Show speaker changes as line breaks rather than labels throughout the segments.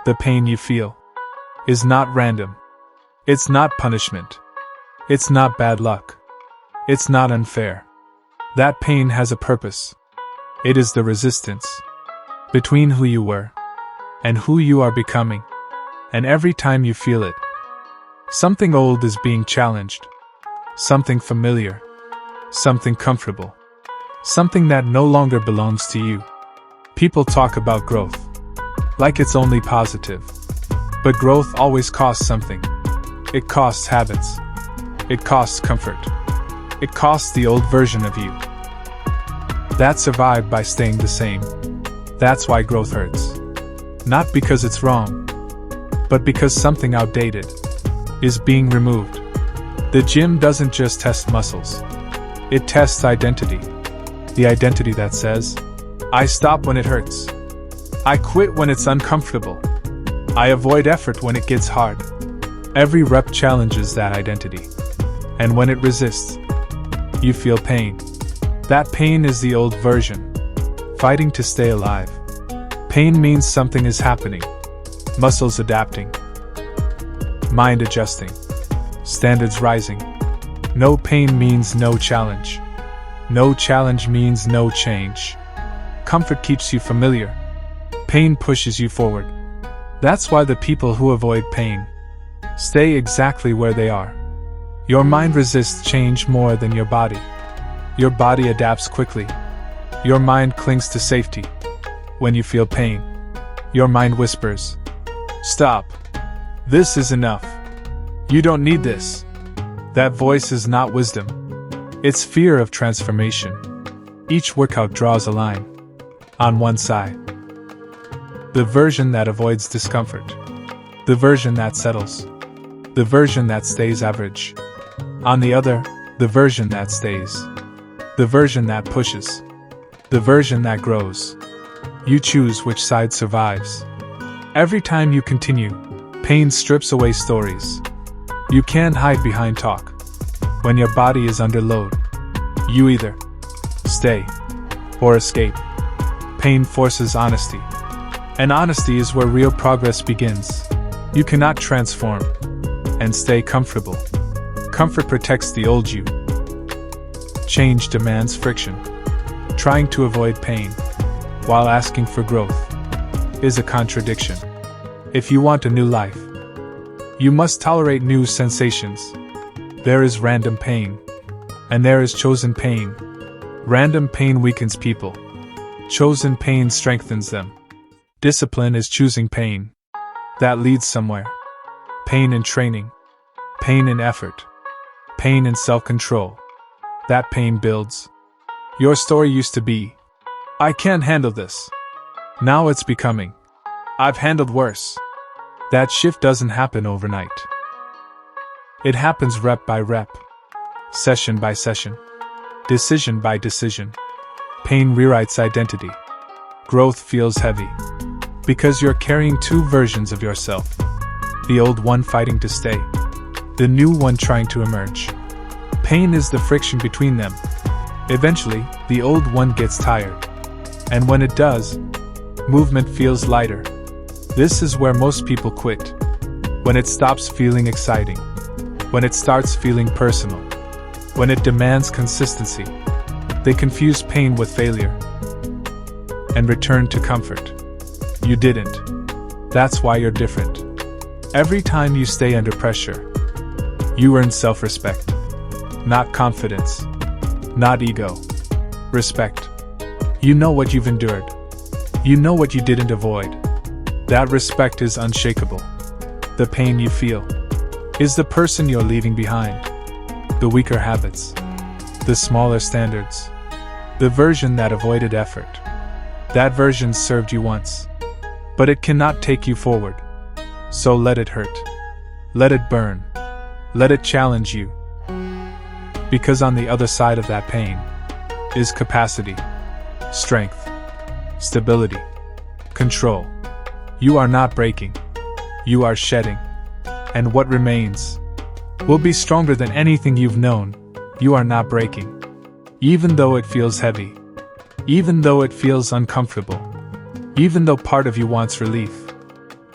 The pain you feel is not random. It's not punishment. It's not bad luck. It's not unfair. That pain has a purpose. It is the resistance between who you were and who you are becoming. And every time you feel it, something old is being challenged. Something familiar. Something comfortable. Something that no longer belongs to you. People talk about growth like it's only positive. But growth always costs something. It costs habits. It costs comfort. It costs the old version of you that survived by staying the same. That's why growth hurts. Not because it's wrong, but because something outdated is being removed. The gym doesn't just test muscles. It tests identity. The identity that says, I stop when it hurts. I quit when it's uncomfortable. I avoid effort when it gets hard. Every rep challenges that identity. And when it resists, you feel pain. That pain is the old version, fighting to stay alive. Pain means something is happening. Muscles adapting. Mind adjusting. Standards rising. No pain means no challenge. No challenge means no change. Comfort keeps you familiar. Pain pushes you forward. That's why the people who avoid pain stay exactly where they are. Your mind resists change more than your body. Your body adapts quickly. Your mind clings to safety. When you feel pain, your mind whispers, stop. This is enough. You don't need this. That voice is not wisdom. It's fear of transformation. Each workout draws a line. On one side, the version that avoids discomfort. The version that settles. The version that stays average. On the other, the version that stays. The version that pushes. The version that grows. You choose which side survives. Every time you continue, pain strips away stories. You can't hide behind talk. When your body is under load, you either stay or escape. Pain forces honesty. And honesty is where real progress begins. You cannot transform and stay comfortable. Comfort protects the old you. Change demands friction. Trying to avoid pain while asking for growth is a contradiction. If you want a new life, you must tolerate new sensations. There is random pain, and there is chosen pain. Random pain weakens people. Chosen pain strengthens them. Discipline is choosing pain. That leads somewhere. Pain in training. Pain in effort. Pain in self-control. That pain builds. Your story used to be, I can't handle this. Now it's becoming, I've handled worse. That shift doesn't happen overnight. It happens rep by rep. Session by session. Decision by decision. Pain rewrites identity. Growth feels heavy. Because you're carrying two versions of yourself. The old one fighting to stay. The new one trying to emerge. Pain is the friction between them. Eventually, the old one gets tired. And when it does, movement feels lighter. This is where most people quit. When it stops feeling exciting. When it starts feeling personal. When it demands consistency. They confuse pain with failure. And return to comfort. You didn't. That's why you're different. Every time you stay under pressure, you earn self-respect. Not confidence. Not ego. Respect. You know what you've endured. You know what you didn't avoid. That respect is unshakable. The pain you feel is the person you're leaving behind. The weaker habits. The smaller standards. The version that avoided effort. That version served you once. But it cannot take you forward. So let it hurt. Let it burn. Let it challenge you. Because on the other side of that pain is capacity, strength, stability, control. You are not breaking. You are shedding. And what remains will be stronger than anything you've known. You are not breaking. Even though it feels heavy. Even though it feels uncomfortable. Even though part of you wants relief.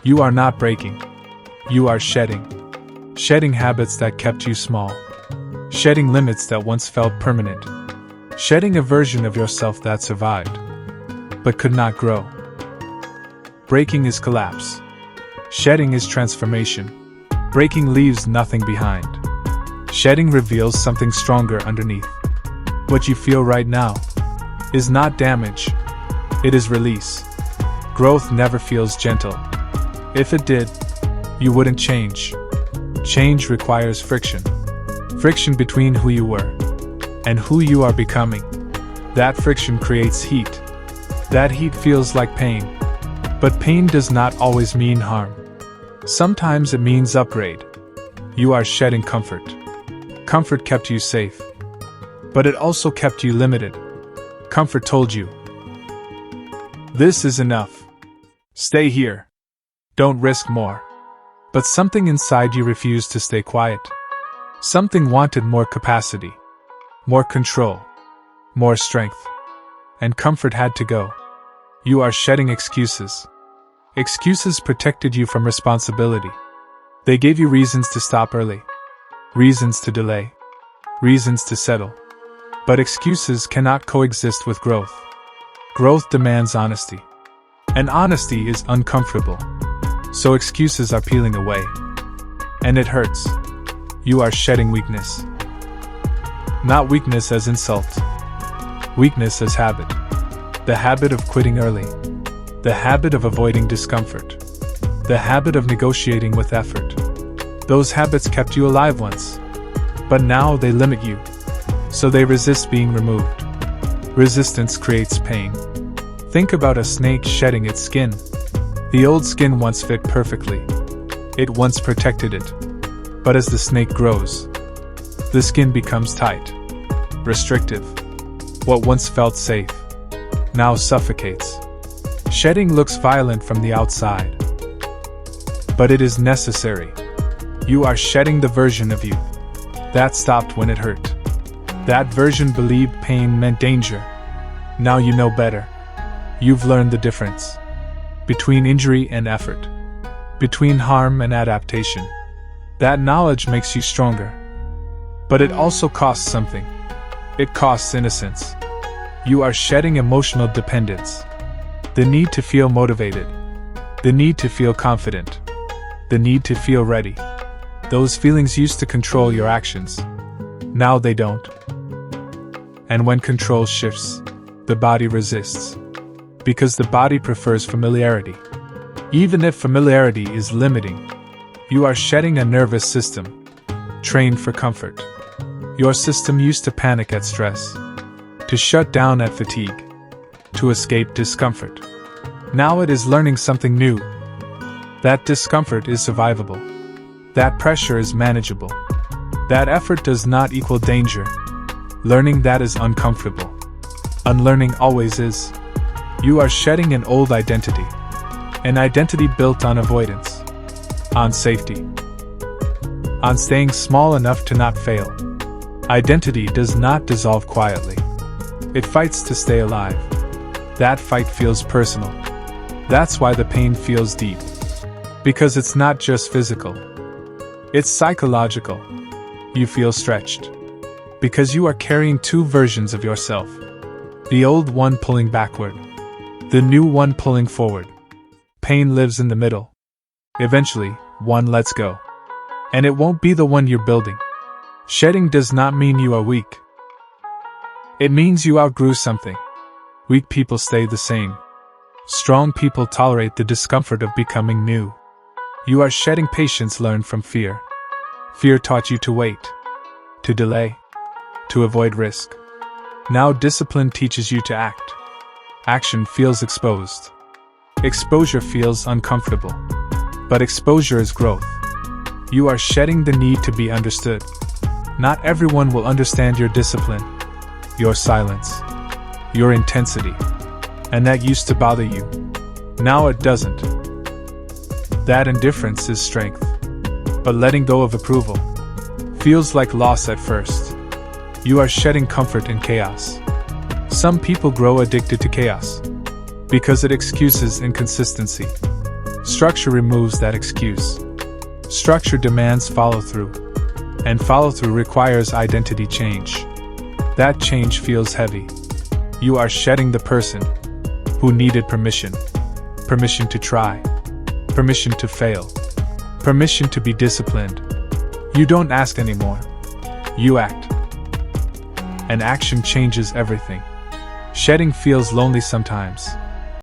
You are not breaking. You are shedding. Shedding habits that kept you small. Shedding limits that once felt permanent. Shedding a version of yourself that survived, but could not grow. Breaking is collapse. Shedding is transformation. Breaking leaves nothing behind. Shedding reveals something stronger underneath. What you feel right now is not damage. It is release. Growth never feels gentle. If it did, you wouldn't change. Change requires friction. Friction between who you were and who you are becoming. That friction creates heat. That heat feels like pain. But pain does not always mean harm. Sometimes it means upgrade. You are shedding comfort. Comfort kept you safe. But it also kept you limited. Comfort told you, this is enough. Stay here. Don't risk more. But something inside you refused to stay quiet. Something wanted more capacity, more control, more strength. And comfort had to go. You are shedding excuses. Excuses protected you from responsibility. They gave you reasons to stop early, reasons to delay, reasons to settle. But excuses cannot coexist with growth. Growth demands honesty. And honesty is uncomfortable. So excuses are peeling away. And it hurts. You are shedding weakness. Not weakness as insult. Weakness as habit. The habit of quitting early. The habit of avoiding discomfort. The habit of negotiating with effort. Those habits kept you alive once. But now they limit you. So they resist being removed. Resistance creates pain. Think about a snake shedding its skin. The old skin once fit perfectly. It once protected it. But as the snake grows, the skin becomes tight, restrictive. What once felt safe now suffocates. Shedding looks violent from the outside, but it is necessary. You are shedding the version of you that stopped when it hurt. That version believed pain meant danger. Now you know better. You've learned the difference between injury and effort, between harm and adaptation. That knowledge makes you stronger. But it also costs something. It costs innocence. You are shedding emotional dependence. The need to feel motivated. The need to feel confident. The need to feel ready. Those feelings used to control your actions. Now they don't. And when control shifts, the body resists. Because the body prefers familiarity. Even if familiarity is limiting, you are shedding a nervous system, trained for comfort. Your system used to panic at stress, to shut down at fatigue, to escape discomfort. Now it is learning something new. That discomfort is survivable. That pressure is manageable. That effort does not equal danger. Learning that is uncomfortable. Unlearning always is. You are shedding an old identity. An identity built on avoidance. On safety. On staying small enough to not fail. Identity does not dissolve quietly. It fights to stay alive. That fight feels personal. That's why the pain feels deep. Because it's not just physical. It's psychological. You feel stretched. Because you are carrying two versions of yourself. The old one pulling backward. The new one pulling forward. Pain lives in the middle. Eventually, one lets go. And it won't be the one you're building. Shedding does not mean you are weak. It means you outgrew something. Weak people stay the same. Strong people tolerate the discomfort of becoming new. You are shedding patience learned from fear. Fear taught you to wait, to delay, to avoid risk. Now discipline teaches you to act. Action feels exposed. Exposure feels uncomfortable. But exposure is growth. You are shedding the need to be understood. Not everyone will understand your discipline, your silence, your intensity. And that used to bother you. Now it doesn't. That indifference is strength. But letting go of approval feels like loss at first. You are shedding comfort in chaos. Some people grow addicted to chaos because it excuses inconsistency. Structure removes that excuse. Structure demands follow-through. And follow-through requires identity change. That change feels heavy. You are shedding the person who needed permission. Permission to try. Permission to fail. Permission to be disciplined. You don't ask anymore. You act. And action changes everything. Shedding feels lonely sometimes.